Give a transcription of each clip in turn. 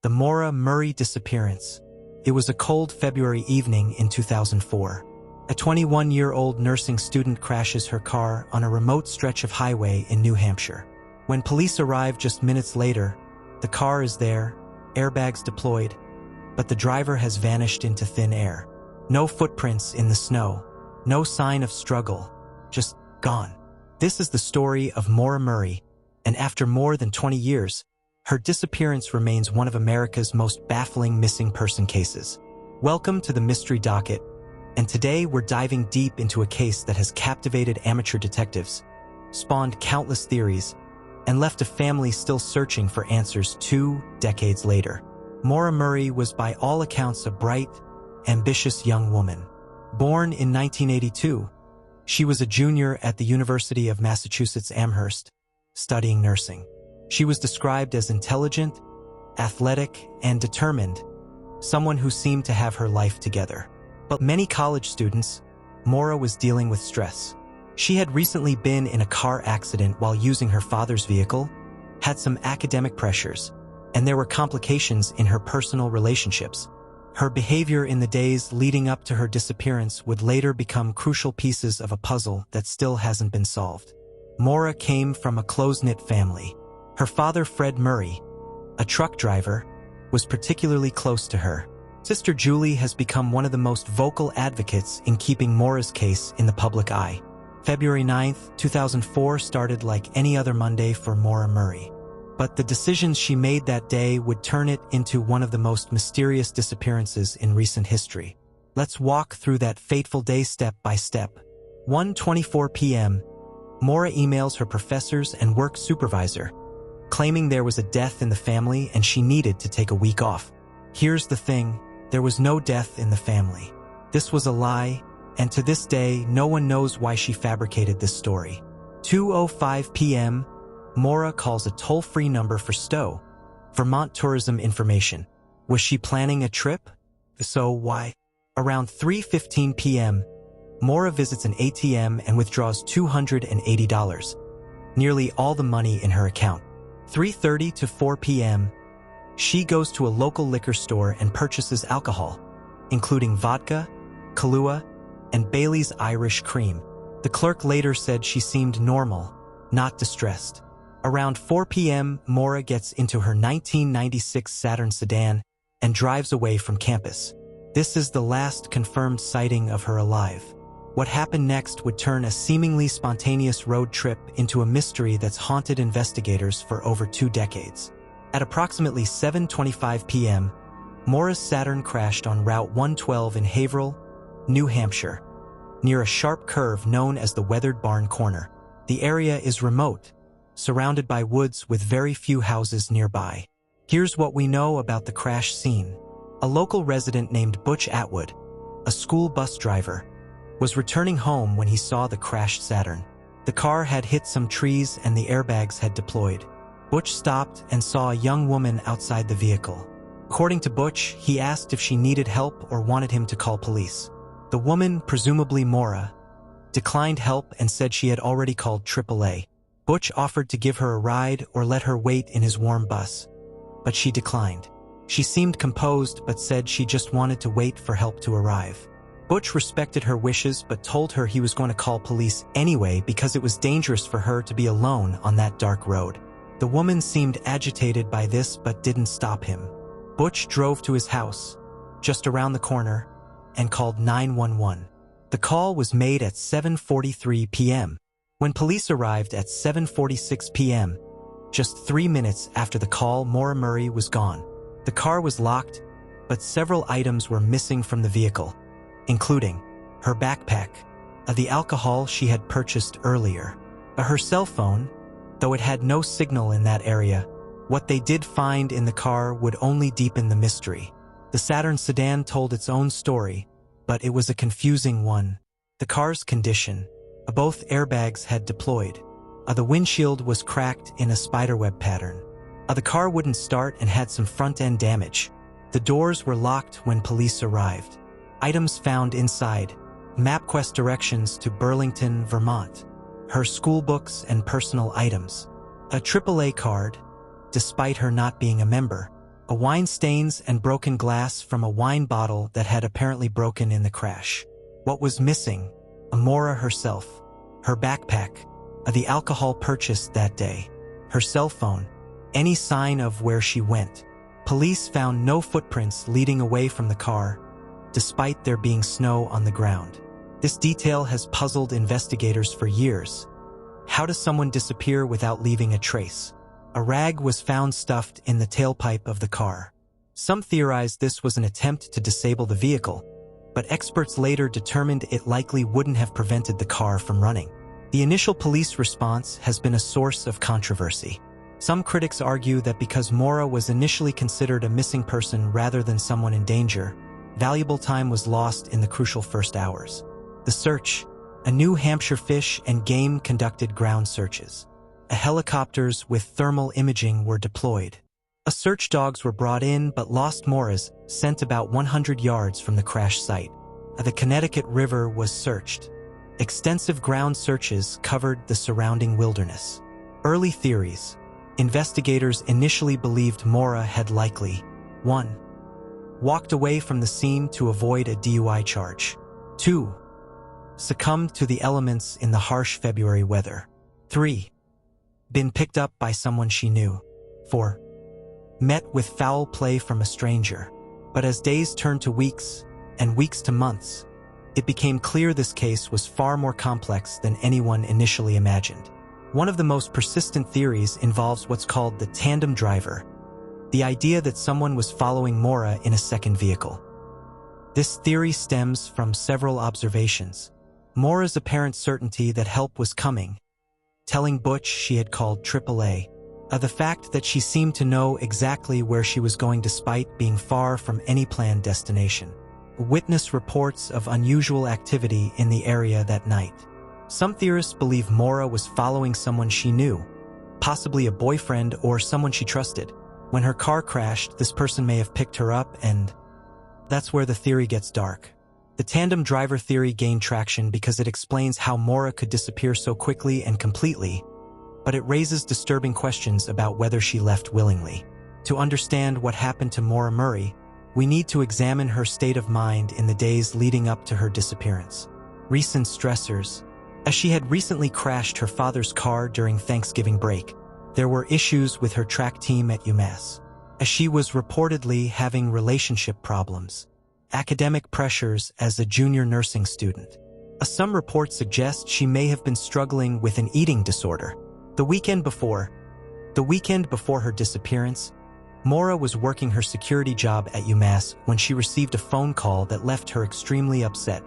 The Maura Murray disappearance. It was a cold February evening in 2004. A 21-year-old nursing student crashes her car on a remote stretch of highway in New Hampshire. When police arrive just minutes later, the car is there, airbags deployed, but the driver has vanished into thin air. No footprints in the snow, no sign of struggle, just gone. This is the story of Maura Murray, and after more than 20 years, her disappearance remains one of America's most baffling missing person cases. Welcome to the Mystery Docket, and today we're diving deep into a case that has captivated amateur detectives, spawned countless theories, and left a family still searching for answers 2 decades later. Maura Murray was by all accounts a bright, ambitious young woman. Born in 1982, she was a junior at the University of Massachusetts Amherst, studying nursing. She was described as intelligent, athletic, and determined, someone who seemed to have her life together. But many college students, Maura was dealing with stress. She had recently been in a car accident while using her father's vehicle, had some academic pressures, and there were complications in her personal relationships. Her behavior in the days leading up to her disappearance would later become crucial pieces of a puzzle that still hasn't been solved. Maura came from a close-knit family. Her father, Fred Murray, a truck driver, was particularly close to her. Sister Julie has become one of the most vocal advocates in keeping Maura's case in the public eye. February 9, 2004 started like any other Monday for Maura Murray. But the decisions she made that day would turn it into one of the most mysterious disappearances in recent history. Let's walk through that fateful day step by step. 1:24 p.m., Maura emails her professors and work supervisor, claiming there was a death in the family and she needed to take a week off. Here's the thing, there was no death in the family. This was a lie, and to this day, no one knows why she fabricated this story. 2:05 p.m., Maura calls a toll-free number for Stowe, Vermont Tourism Information. Was she planning a trip? If so, why? Around 3:15 p.m., Maura visits an ATM and withdraws $280, nearly all the money in her account. 3:30 to 4 p.m., she goes to a local liquor store and purchases alcohol, including vodka, Kahlua, and Bailey's Irish Cream. The clerk later said she seemed normal, not distressed. Around 4 p.m., Maura gets into her 1996 Saturn sedan and drives away from campus. This is the last confirmed sighting of her alive. What happened next would turn a seemingly spontaneous road trip into a mystery that's haunted investigators for over 2 decades. At approximately 7:25 p.m., Maura's Saturn crashed on Route 112 in Haverhill, New Hampshire, near a sharp curve known as the Weathered Barn Corner. The area is remote, surrounded by woods with very few houses nearby. Here's what we know about the crash scene. A local resident named Butch Atwood, a school bus driver, was returning home when he saw the crashed Saturn. The car had hit some trees and the airbags had deployed. Butch stopped and saw a young woman outside the vehicle. According to Butch, he asked if she needed help or wanted him to call police. The woman, presumably Maura, declined help and said she had already called AAA. Butch offered to give her a ride or let her wait in his warm bus, but she declined. She seemed composed but said she just wanted to wait for help to arrive. Butch respected her wishes but told her he was going to call police anyway because it was dangerous for her to be alone on that dark road. The woman seemed agitated by this but didn't stop him. Butch drove to his house, just around the corner, and called 911. The call was made at 7:43 p.m. When police arrived at 7:46 p.m., just 3 minutes after the call, Maura Murray was gone. The car was locked, but several items were missing from the vehicle, including her backpack, the alcohol she had purchased earlier, her cell phone, though it had no signal in that area. What they did find in the car would only deepen the mystery. The Saturn sedan told its own story, but it was a confusing one. The car's condition. Both airbags had deployed. The windshield was cracked in a spiderweb pattern. The car wouldn't start and had some front-end damage. The doors were locked when police arrived. Items found inside: MapQuest directions to Burlington, Vermont, her school books and personal items, a AAA card, despite her not being a member, a wine stains and broken glass from a wine bottle that had apparently broken in the crash. What was missing? Maura herself, her backpack, the alcohol purchased that day, her cell phone, any sign of where she went. Police found no footprints leading away from the car, despite there being snow on the ground. This detail has puzzled investigators for years. How does someone disappear without leaving a trace? A rag was found stuffed in the tailpipe of the car. Some theorized this was an attempt to disable the vehicle, but experts later determined it likely wouldn't have prevented the car from running. The initial police response has been a source of controversy. Some critics argue that because Maura was initially considered a missing person rather than someone in danger, valuable time was lost in the crucial first hours. The search: a New Hampshire Fish and Game conducted ground searches. Helicopters with thermal imaging were deployed. Search dogs were brought in but lost Maura's, sent about 100 yards from the crash site. The Connecticut River was searched. Extensive ground searches covered the surrounding wilderness. Early theories. Investigators initially believed Maura had likely 1. Walked away from the scene to avoid a DUI charge. 2. Succumbed to the elements in the harsh February weather. 3. Been picked up by someone she knew. 4. Met with foul play from a stranger. But as days turned to weeks, and weeks to months, it became clear this case was far more complex than anyone initially imagined. One of the most persistent theories involves what's called the tandem driver, the idea that someone was following Maura in a second vehicle. This theory stems from several observations. Maura's apparent certainty that help was coming, telling Butch she had called AAA, the fact that she seemed to know exactly where she was going despite being far from any planned destination. Witness reports of unusual activity in the area that night. Some theorists believe Maura was following someone she knew, possibly a boyfriend or someone she trusted. When her car crashed, this person may have picked her up, and that's where the theory gets dark. The tandem driver theory gained traction because it explains how Maura could disappear so quickly and completely, but it raises disturbing questions about whether she left willingly. To understand what happened to Maura Murray, we need to examine her state of mind in the days leading up to her disappearance. Recent stressors. As she had recently crashed her father's car during Thanksgiving break, there were issues with her track team at UMass. As she was reportedly having relationship problems, academic pressures as a junior nursing student. Some reports suggest she may have been struggling with an eating disorder. The weekend before her disappearance, Maura was working her security job at UMass when she received a phone call that left her extremely upset.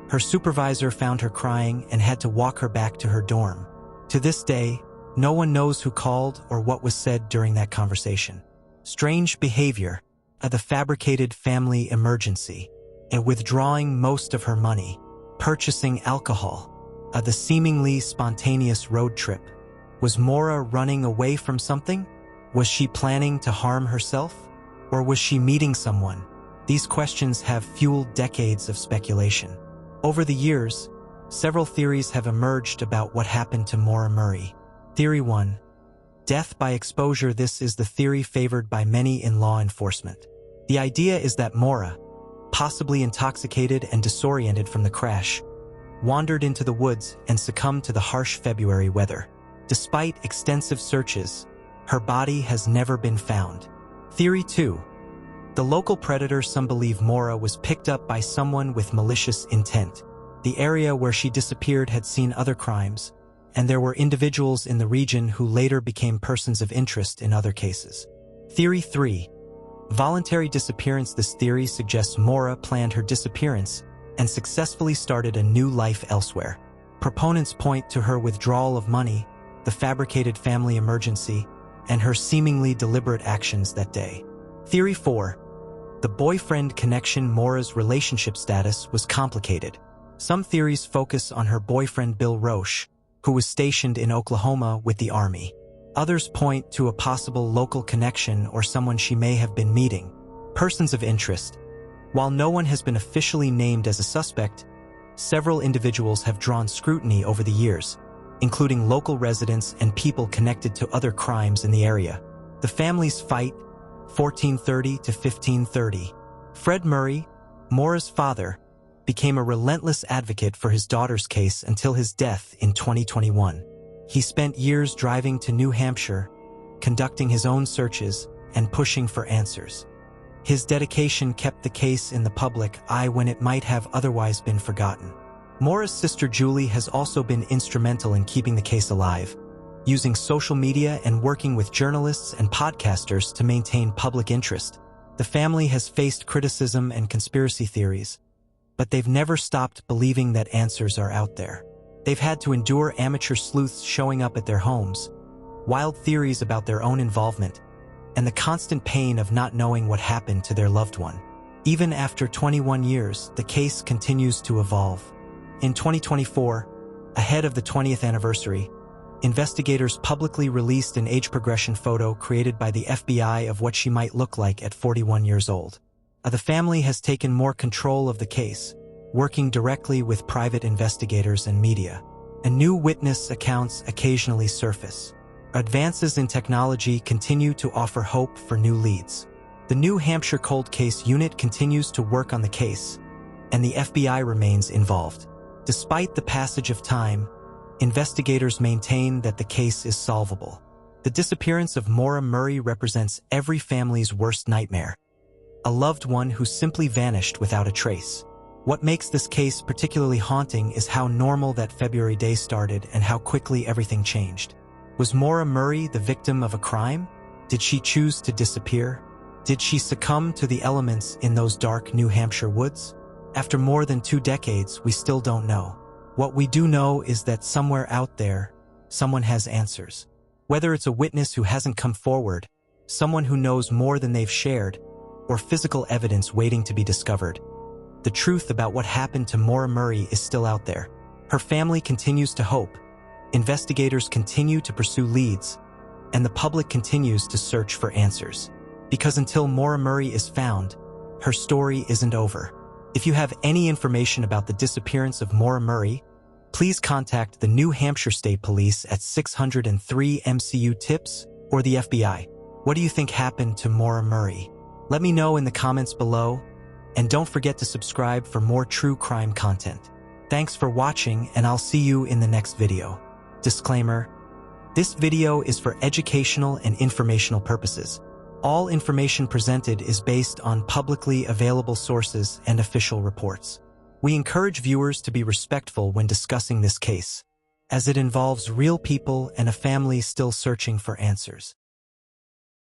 Her supervisor found her crying and had to walk her back to her dorm. To this day, no one knows who called or what was said during that conversation. Strange behavior, the fabricated family emergency, and withdrawing most of her money, purchasing alcohol, the seemingly spontaneous road trip. Was Maura running away from something? Was she planning to harm herself? Or was she meeting someone? These questions have fueled decades of speculation. Over the years, several theories have emerged about what happened to Maura Murray. Theory 1. Death by exposure. This is the theory favored by many in law enforcement. The idea is that Maura, possibly intoxicated and disoriented from the crash, wandered into the woods and succumbed to the harsh February weather. Despite extensive searches, her body has never been found. Theory 2. The local predator. Some believe Maura was picked up by someone with malicious intent. The area where she disappeared had seen other crimes, and there were individuals in the region who later became persons of interest in other cases. Theory 3. Voluntary disappearance. This theory suggests Maura planned her disappearance and successfully started a new life elsewhere. Proponents point to her withdrawal of money, the fabricated family emergency, and her seemingly deliberate actions that day. Theory 4. The boyfriend connection. Maura's relationship status was complicated. Some theories focus on her boyfriend Bill Roche, who was stationed in Oklahoma with the Army. Others point to a possible local connection or someone she may have been meeting. Persons of interest. While no one has been officially named as a suspect, several individuals have drawn scrutiny over the years, including local residents and people connected to other crimes in the area. The family's fight, 1430 to 1530. Fred Murray, Maura's father, became a relentless advocate for his daughter's case until his death in 2021. He spent years driving to New Hampshire, conducting his own searches and pushing for answers. His dedication kept the case in the public eye when it might have otherwise been forgotten. Maura's sister Julie has also been instrumental in keeping the case alive, using social media and working with journalists and podcasters to maintain public interest. The family has faced criticism and conspiracy theories, but they've never stopped believing that answers are out there. They've had to endure amateur sleuths showing up at their homes, wild theories about their own involvement, and the constant pain of not knowing what happened to their loved one. Even after 21 years, the case continues to evolve. In 2024, ahead of the 20th anniversary, investigators publicly released an age progression photo created by the FBI of what she might look like at 41 years old. The family has taken more control of the case, working directly with private investigators and media. And new witness accounts occasionally surface. Advances in technology continue to offer hope for new leads. The New Hampshire Cold Case Unit continues to work on the case, and the FBI remains involved. Despite the passage of time, investigators maintain that the case is solvable. The disappearance of Maura Murray represents every family's worst nightmare, a loved one who simply vanished without a trace. What makes this case particularly haunting is how normal that February day started and how quickly everything changed. Was Maura Murray the victim of a crime? Did she choose to disappear? Did she succumb to the elements in those dark New Hampshire woods? After more than 2 decades, we still don't know. What we do know is that somewhere out there, someone has answers. Whether it's a witness who hasn't come forward, someone who knows more than they've shared, or physical evidence waiting to be discovered, the truth about what happened to Maura Murray is still out there. Her family continues to hope, investigators continue to pursue leads, and the public continues to search for answers. Because until Maura Murray is found, her story isn't over. If you have any information about the disappearance of Maura Murray, please contact the New Hampshire State Police at 603 MCU Tips or the FBI. What do you think happened to Maura Murray? Let me know in the comments below, and don't forget to subscribe for more true crime content. Thanks for watching, and I'll see you in the next video. Disclaimer: this video is for educational and informational purposes. All information presented is based on publicly available sources and official reports. We encourage viewers to be respectful when discussing this case, as it involves real people and a family still searching for answers.